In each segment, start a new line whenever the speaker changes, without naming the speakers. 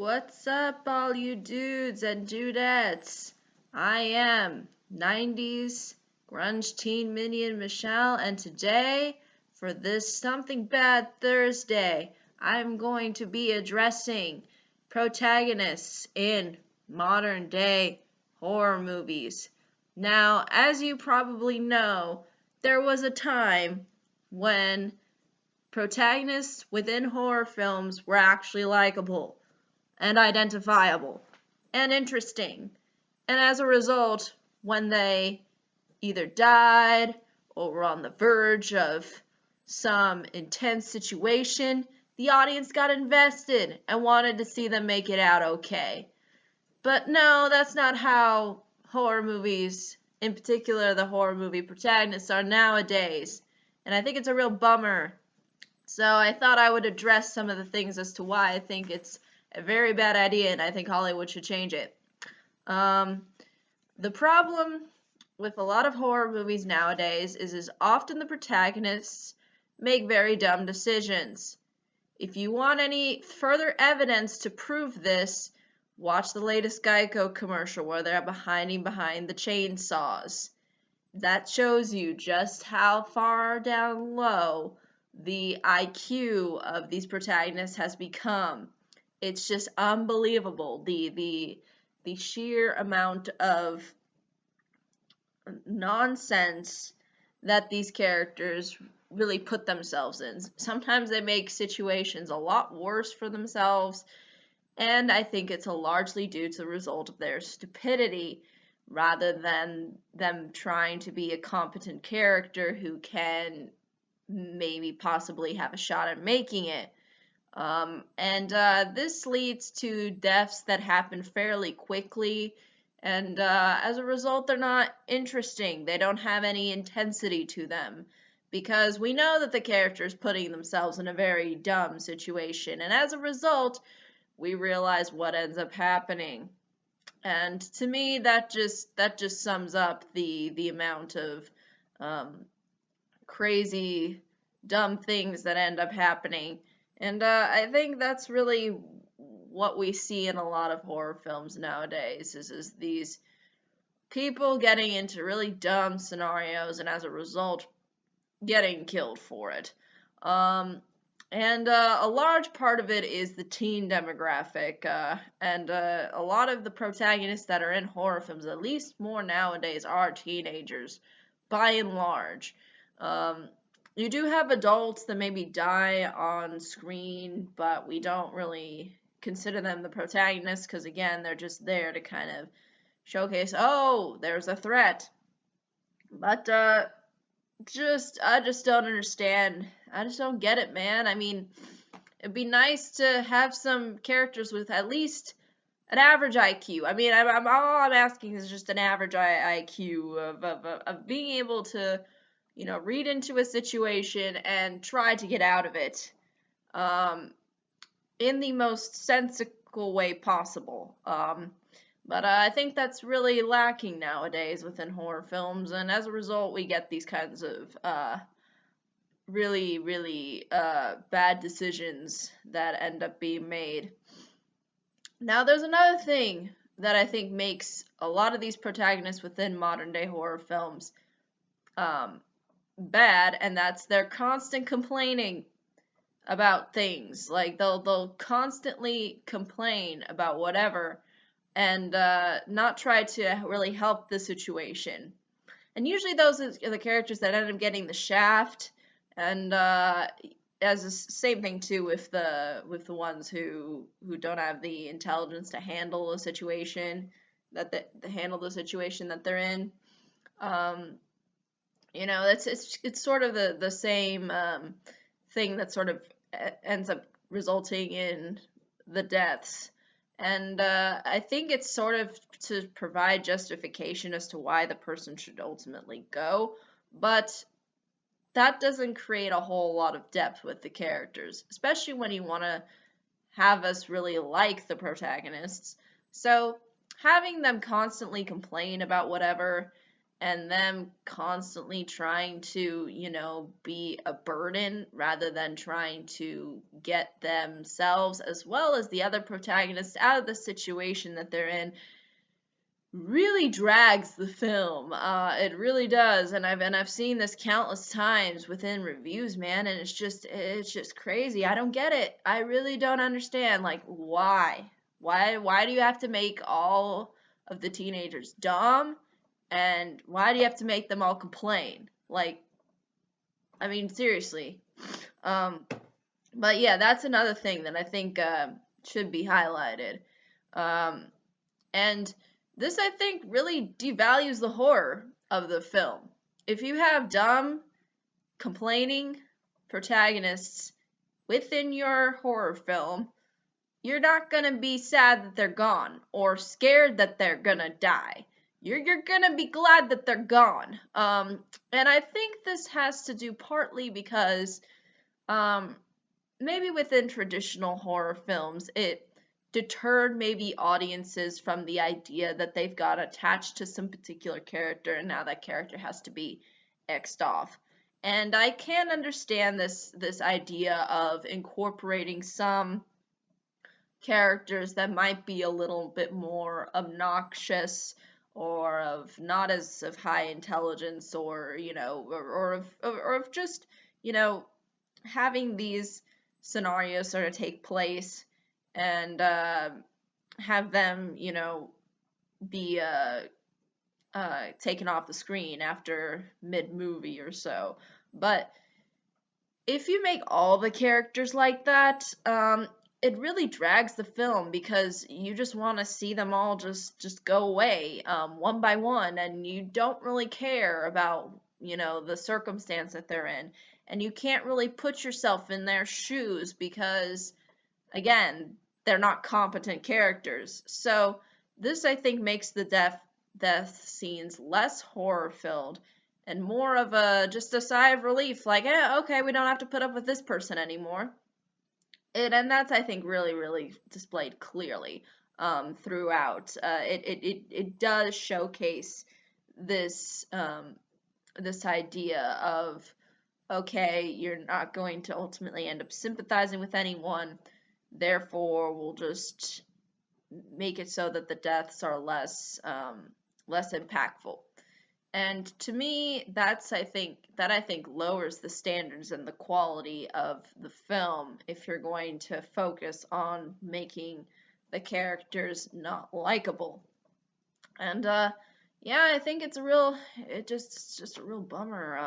What's up, all you dudes and dudettes? I am 90s grunge teen minion Michelle, and today, for this Something Bad Thursday, I'm going to be addressing protagonists in modern day horror movies. Now, as you probably know, there was a time when protagonists within horror films were actually likable and identifiable and interesting. And as a result, when they either died or were on the verge of some intense situation, the audience got invested and wanted to see them make it out okay. But no, that's not how horror movies, in particular the horror movie protagonists, are nowadays. And I think it's a real bummer. So I thought I would address some of the things as to why I think it's a very bad idea, and I think Hollywood should change it. The problem with a lot of horror movies nowadays is often the protagonists make very dumb decisions. If you want any further evidence to prove this, watch the latest Geico commercial where they're hiding behind the chainsaws. That shows you just how far down low the IQ of these protagonists has become. It's just unbelievable, the sheer amount of nonsense that these characters really put themselves in. Sometimes they make situations a lot worse for themselves, and I think it's largely due to the result of their stupidity rather than them trying to be a competent character who can maybe possibly have a shot at making it. This leads to deaths that happen fairly quickly, and as a result, they're not interesting. They don't have any intensity to them, because we know that the character is putting themselves in a very dumb situation, and as a result, we realize what ends up happening. And to me, that just sums up the amount of crazy, dumb things that end up happening. And I think that's really what we see in a lot of horror films nowadays, is these people getting into really dumb scenarios and as a result getting killed for it. A large part of it is the teen demographic, and a lot of the protagonists that are in horror films, at least more nowadays, are teenagers, by and large. You do have adults that maybe die on screen, but we don't really consider them the protagonists because, again, they're just there to kind of showcase, oh, there's a threat. But I just don't understand. I just don't get it, man. I mean, it'd be nice to have some characters with at least an average IQ. I mean, all I'm asking is just an average IQ of being able to, read into a situation and try to get out of it in the most sensical way possible. But I think that's really lacking nowadays within horror films, and as a result, we get these kinds of really, really bad decisions that end up being made. Now, there's another thing that I think makes a lot of these protagonists within modern day horror films bad, and that's their constant complaining about things. Like they'll constantly complain about whatever and not try to really help the situation. And usually those are the characters that end up getting the shaft, and as the same thing too with the ones who don't have the intelligence to handle a situation that handle the situation that they're in. It's sort of the same thing that sort of ends up resulting in the deaths. And I think it's sort of to provide justification as to why the person should ultimately go, but that doesn't create a whole lot of depth with the characters, especially when you want to have us really like the protagonists. So having them constantly complain about whatever and them constantly trying to, be a burden rather than trying to get themselves as well as the other protagonists out of the situation that they're in really drags the film. It really does, and I've seen this countless times within reviews, man, and it's just crazy. I don't get it. I really don't understand. Like, why? Why do you have to make all of the teenagers dumb? And why do you have to make them all complain? Like, I mean, seriously. Um, but yeah, that's another thing that I think should be highlighted. Um, and this, I think, really devalues the horror of the film. If you have dumb, complaining protagonists within your horror film, you're not gonna be sad that they're gone or scared that they're gonna die. You're gonna be glad that they're gone. And I think this has to do partly because maybe within traditional horror films, it deterred maybe audiences from the idea that they've got attached to some particular character and now that character has to be X'd off. And I can understand this idea of incorporating some characters that might be a little bit more obnoxious or of not as of high intelligence or or of just you know having these scenarios sort of take place and have them be taken off the screen after mid movie or so. But if you make all the characters like that, it really drags the film because you just want to see them all just go away one by one, and you don't really care about the circumstance that they're in, and you can't really put yourself in their shoes because again they're not competent characters. So this I think makes the death scenes less horror filled and more of a just a sigh of relief, like, okay, we don't have to put up with this person anymore. And that's I think really displayed clearly throughout. It does showcase this this idea of, okay, you're not going to ultimately end up sympathizing with anyone, therefore we'll just make it so that the deaths are less impactful. And to me, that I think lowers the standards and the quality of the film if you're going to focus on making the characters not likable. And yeah, I think it's just a real bummer.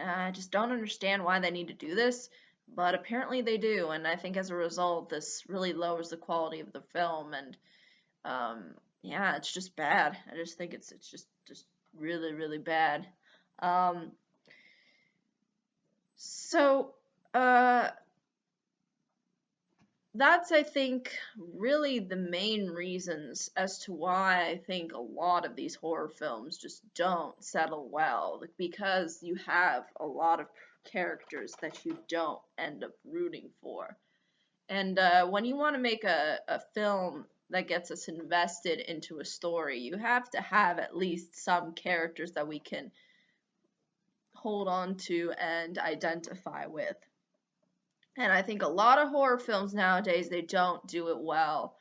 I just don't understand why they need to do this, but apparently they do, and I think as a result, this really lowers the quality of the film, and yeah, it's just bad. I just think it's just really bad. Um, so uh, that's I think really the main reasons as to why I think a lot of these horror films just don't settle well, because you have a lot of characters that you don't end up rooting for. And when you want to make a film that gets us invested into a story, you have to have at least some characters that we can hold on to and identify with. And I think a lot of horror films nowadays, they don't do it well.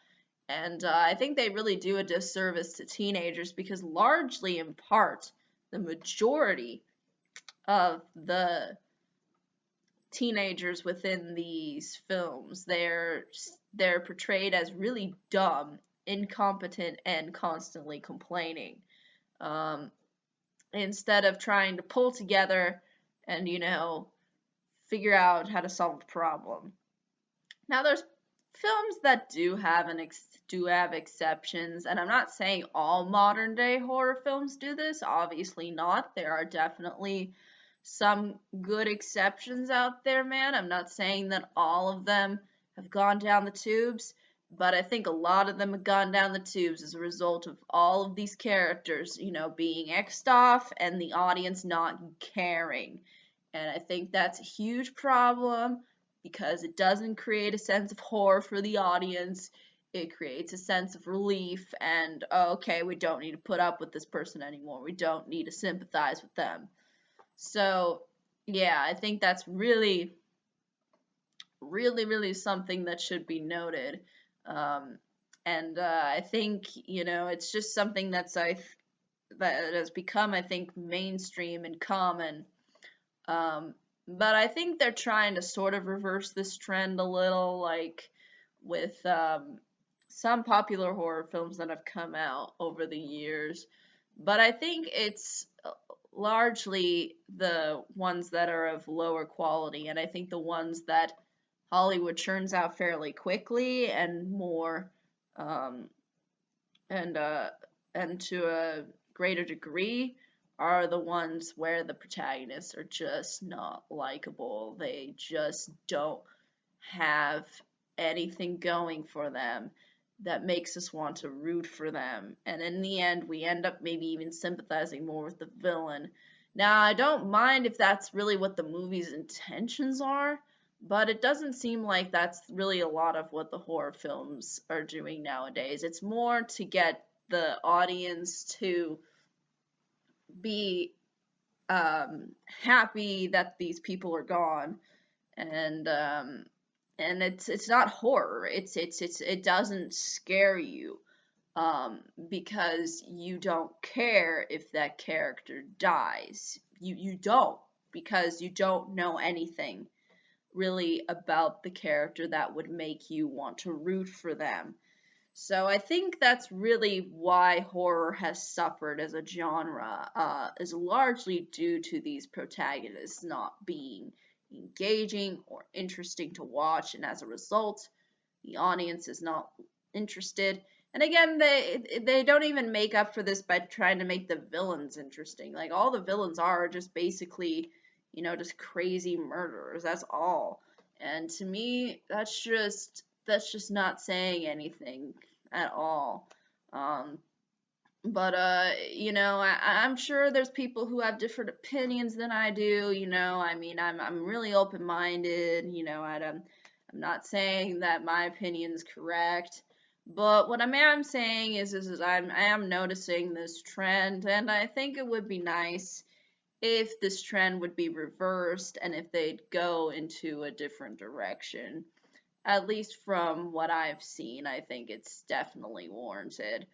And I think they really do a disservice to teenagers because largely in part, the majority of the teenagers within these films, they're portrayed as really dumb, incompetent, and constantly complaining. Um, Instead of trying to pull together and figure out how to solve the problem. Now there's films that do have exceptions, and I'm not saying all modern day horror films do this. Obviously not. There are definitely some good exceptions out there, man. I'm not saying that all of them have gone down the tubes, but I think a lot of them have gone down the tubes as a result of all of these characters, being X'd off and the audience not caring. And I think that's a huge problem because it doesn't create a sense of horror for the audience. it creates a sense of relief and, oh, okay, we don't need to put up with this person anymore. We don't need to sympathize with them. So, yeah, I think that's really, really, really something that should be noted. Um, and I think, it's just something that has become, I think, mainstream and common. Um, but I think they're trying to sort of reverse this trend a little, like with some popular horror films that have come out over the years. But I think it's largely the ones that are of lower quality, and I think the ones that Hollywood churns out fairly quickly and more, um, and uh, and to a greater degree, are the ones where the protagonists are just not likable. They just don't have anything going for them that makes us want to root for them. And in the end, we end up maybe even sympathizing more with the villain. Now, I don't mind if that's really what the movie's intentions are, but it doesn't seem like that's really a lot of what the horror films are doing nowadays. It's more to get the audience to be happy that these people are gone, and it's not horror. It doesn't scare you, because you don't care if that character dies. You don't, because you don't know anything really about the character that would make you want to root for them. So I think that's really why horror has suffered as a genre, is largely due to these protagonists not being engaging or interesting to watch, and as a result, the audience is not interested. And again, they don't even make up for this by trying to make the villains interesting. Like, all the villains are just basically, just crazy murderers. That's all. And to me, that's just not saying anything at all. Um, but I'm sure there's people who have different opinions than I do. I mean, I'm really open-minded. I'm not saying that my opinion's correct, but what I am saying is I am noticing this trend, and I think it would be nice if this trend would be reversed and if they'd go into a different direction. At least from what I've seen, I think it's definitely warranted.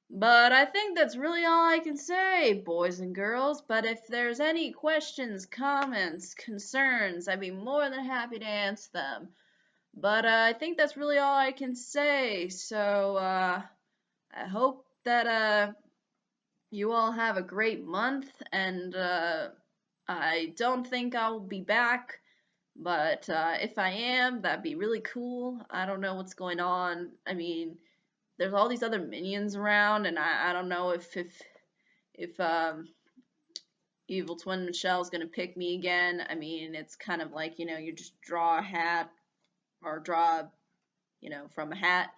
But I think that's really all I can say, boys and girls. But if there's any questions, comments, concerns, I'd be more than happy to answer them. But I think that's really all I can say. So I hope that you all have a great month. And I don't think I'll be back. But if I am, that'd be really cool. I don't know what's going on. I mean, there's all these other minions around, and I don't know if Evil Twin Michelle's gonna pick me again. I mean, it's kind of like, you just draw a hat or draw, from a hat.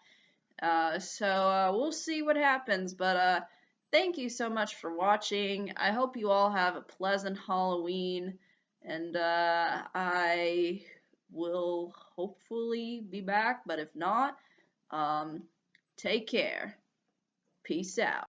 So we'll see what happens. But thank you so much for watching. I hope you all have a pleasant Halloween, and I will hopefully be back. But if not, take care. Peace out.